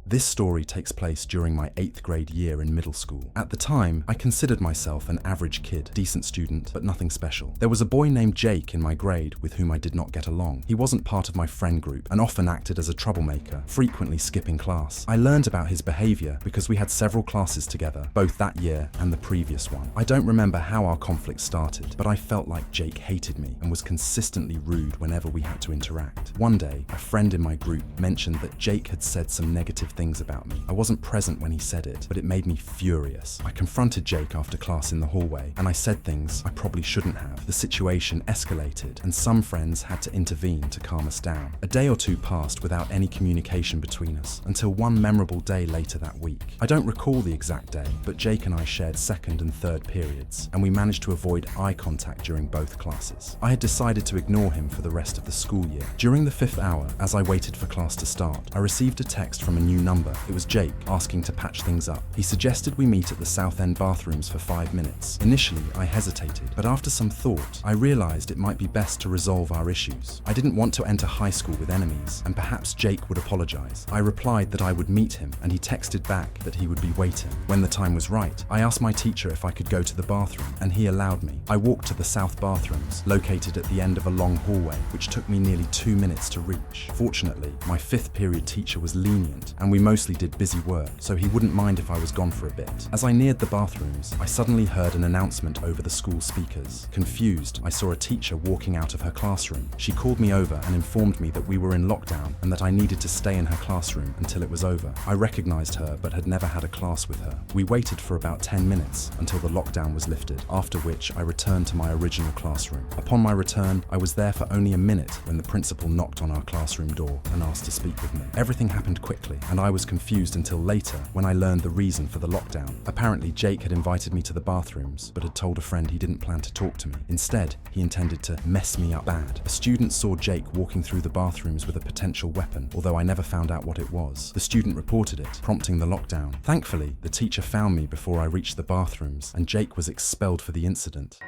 This story takes place during my 8th grade year in middle school. At the time, I considered myself an average kid, decent student, but nothing special. There was a boy named Jake in my grade with whom I did not get along. He wasn't part of my friend group and often acted as a troublemaker, frequently skipping class. I learned about his behavior because we had several classes together, both that year and the previous one. I don't remember how our conflict started, but I felt like Jake hated me and was consistently rude whenever we had to interact. One day, a friend in my group mentioned that Jake had said some negative things about me. I wasn't present when he said it, but it made me furious. I confronted Jake after class in the hallway, and I said things I probably shouldn't have. The situation escalated, and some friends had to intervene to calm us down. A day or two passed without any communication between us, until one memorable day later that week. I don't recall the exact day, but Jake and I shared second and third periods, and we managed to avoid eye contact during both classes. I had decided to ignore him for the rest of the school year. During the 5th hour, as I waited for class to start, I received a text from a new number. It was Jake, asking to patch things up. He suggested we meet at the South End bathrooms for 5 minutes. Initially, I hesitated, but after some thought, I realized it might be best to resolve our issues. I didn't want to enter high school with enemies, and perhaps Jake would apologize. I replied that I would meet him, and he texted back that he would be waiting. When the time was right, I asked my teacher if I could go to the bathroom, and he allowed me. I walked to the South bathrooms, located at the end of a long hallway, which took me nearly 2 minutes to reach. Fortunately, my 5th period teacher was lenient, and we mostly did busy work, so he wouldn't mind if I was gone for a bit. As I neared the bathrooms, I suddenly heard an announcement over the school speakers. Confused, I saw a teacher walking out of her classroom. She called me over and informed me that we were in lockdown and that I needed to stay in her classroom until it was over. I recognized her but had never had a class with her. We waited for about 10 minutes until the lockdown was lifted, after which I returned to my original classroom. Upon my return, I was there for only a minute when the principal knocked on our classroom door and asked to speak with me. Everything happened quickly, and I was confused until later when I learned the reason for the lockdown. Apparently, Jake had invited me to the bathrooms, but had told a friend he didn't plan to talk to me. Instead, he intended to mess me up bad. A student saw Jake walking through the bathrooms with a potential weapon, although I never found out what it was. The student reported it, prompting the lockdown. Thankfully, the teacher found me before I reached the bathrooms, and Jake was expelled for the incident.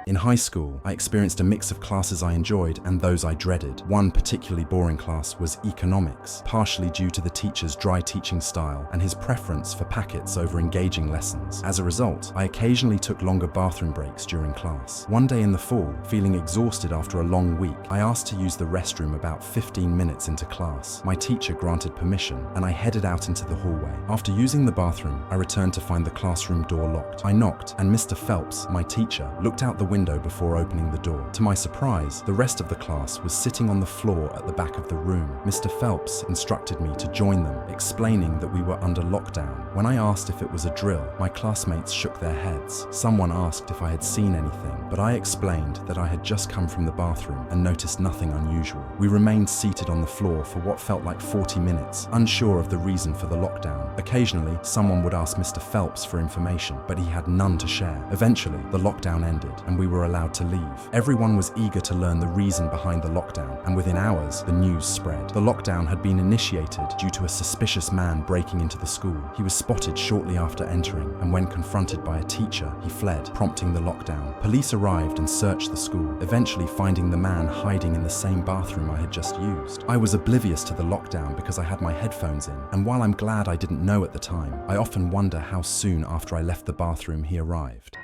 In high school, I experienced a mix of classes I enjoyed and those I dreaded. One particularly boring class was economics, partially due to the teacher's dry teaching style and his preference for packets over engaging lessons. As a result, I occasionally took longer bathroom breaks during class. One day in the fall, feeling exhausted after a long week, I asked to use the restroom about 15 minutes into class. My teacher granted permission, and I headed out into the hallway. After using the bathroom, I returned to find the classroom door locked. I knocked, and Mr. Phelps, my teacher, looked out the window before opening the door. To my surprise, the rest of the class was sitting on the floor at the back of the room. Mr. Phelps instructed me to join them, explaining that we were under lockdown. When I asked if it was a drill, my classmates shook their heads. Someone asked if I had seen anything, but I explained that I had just come from the bathroom and noticed nothing unusual. We remained seated on the floor for what felt like 40 minutes, unsure of the reason for the lockdown. Occasionally, someone would ask Mr. Phelps for information, but he had none to share. Eventually, the lockdown ended, and we were allowed to leave. Everyone was eager to learn the reason behind the lockdown, and within hours, the news spread. The lockdown had been initiated due to a suspicious man breaking into the school. He was spotted shortly after entering, and when confronted by a teacher, he fled, prompting the lockdown. Police arrived and searched the school, eventually finding the man hiding in the same bathroom I had just used. I was oblivious to the lockdown because I had my headphones in, and while I'm glad I didn't know at the time, I often wonder how soon after I left the bathroom he arrived.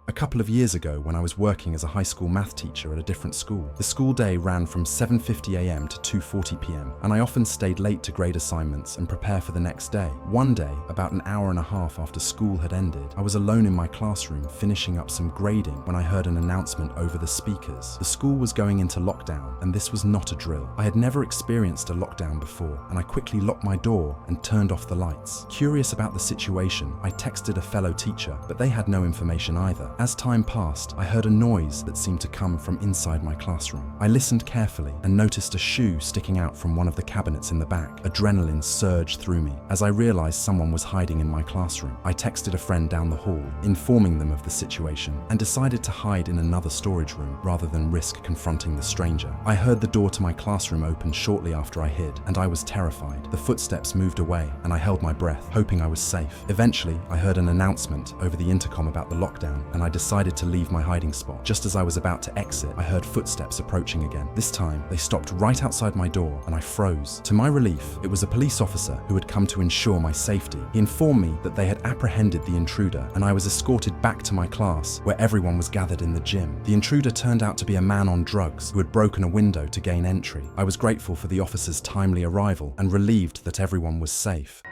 A couple of years ago, when I was working as a high school math teacher at a different school, the school day ran from 7:50 a.m. to 2:40 p.m, and I often stayed late to grade assignments and prepare for the next day. One day, about an hour and a half after school had ended, I was alone in my classroom finishing up some grading when I heard an announcement over the speakers. The school was going into lockdown, and this was not a drill. I had never experienced a lockdown before, and I quickly locked my door and turned off the lights. Curious about the situation, I texted a fellow teacher, but they had no information either. As time passed, I heard a noise that seemed to come from inside my classroom. I listened carefully and noticed a shoe sticking out from one of the cabinets in the back. Adrenaline surged through me as I realized someone was hiding in my classroom. I texted a friend down the hall, informing them of the situation, and decided to hide in another storage room rather than risk confronting the stranger. I heard the door to my classroom open shortly after I hid, and I was terrified. The footsteps moved away, and I held my breath, hoping I was safe. Eventually, I heard an announcement over the intercom about the lockdown, and I decided to leave my hiding spot. Just as I was about to exit, I heard footsteps approaching again. This time, they stopped right outside my door and I froze. To my relief, it was a police officer who had come to ensure my safety. He informed me that they had apprehended the intruder and I was escorted back to my class where everyone was gathered in the gym. The intruder turned out to be a man on drugs who had broken a window to gain entry. I was grateful for the officer's timely arrival and relieved that everyone was safe.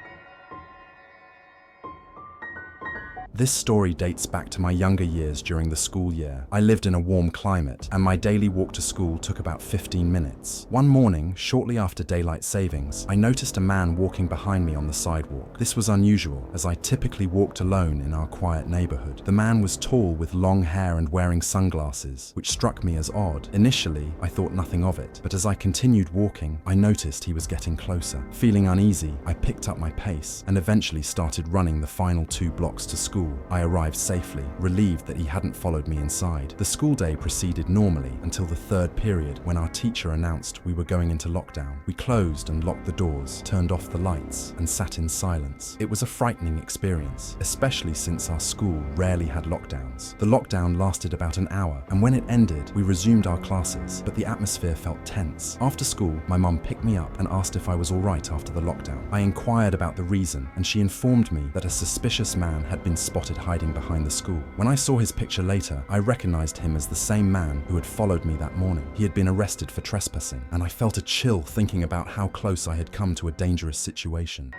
This story dates back to my younger years during the school year. I lived in a warm climate, and my daily walk to school took about 15 minutes. One morning, shortly after daylight savings, I noticed a man walking behind me on the sidewalk. This was unusual, as I typically walked alone in our quiet neighborhood. The man was tall with long hair and wearing sunglasses, which struck me as odd. Initially, I thought nothing of it, but as I continued walking, I noticed he was getting closer. Feeling uneasy, I picked up my pace and eventually started running the final 2 blocks to school. I arrived safely, relieved that he hadn't followed me inside. The school day proceeded normally until the 3rd period when our teacher announced we were going into lockdown. We closed and locked the doors, turned off the lights, and sat in silence. It was a frightening experience, especially since our school rarely had lockdowns. The lockdown lasted about an hour, and when it ended, we resumed our classes, but the atmosphere felt tense. After school, my mum picked me up and asked if I was all right after the lockdown. I inquired about the reason, and she informed me that a suspicious man had been spotted hiding behind the school. When I saw his picture later, I recognized him as the same man who had followed me that morning. He had been arrested for trespassing, and I felt a chill thinking about how close I had come to a dangerous situation.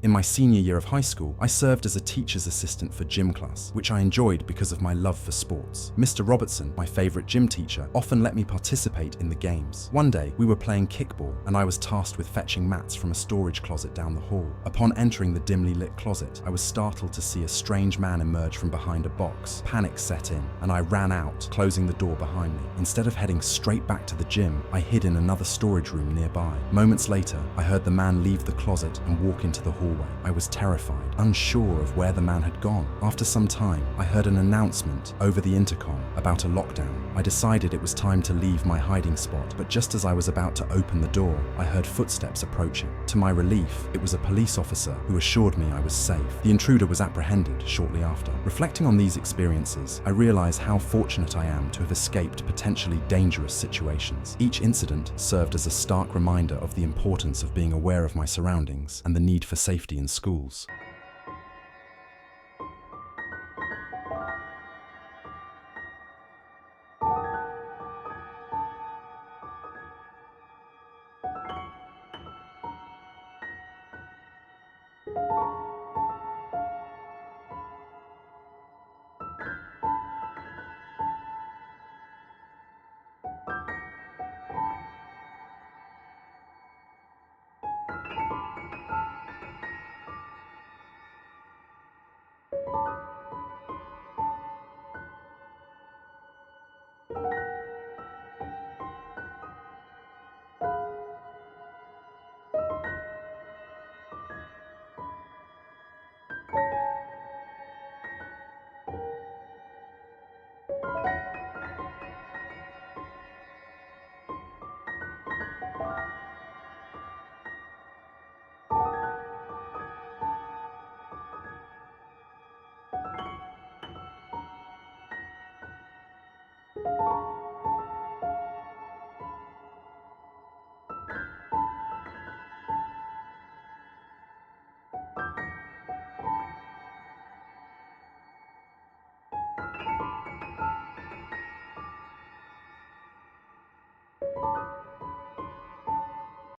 In my senior year of high school, I served as a teacher's assistant for gym class, which I enjoyed because of my love for sports. Mr. Robertson, my favorite gym teacher, often let me participate in the games. One day, we were playing kickball, and I was tasked with fetching mats from a storage closet down the hall. Upon entering the dimly lit closet, I was startled to see a strange man emerge from behind a box. Panic set in, and I ran out, closing the door behind me. Instead of heading straight back to the gym, I hid in another storage room nearby. Moments later, I heard the man leave the closet and walk into the hallway. I was terrified, unsure of where the man had gone. After some time, I heard an announcement over the intercom about a lockdown. I decided it was time to leave my hiding spot, but just as I was about to open the door, I heard footsteps approaching. To my relief, it was a police officer who assured me I was safe. The intruder was apprehended shortly after. Reflecting on these experiences, I realize how fortunate I am to have escaped potentially dangerous situations. Each incident served as a stark reminder of the importance of being aware of my surroundings and the need for safety in schools.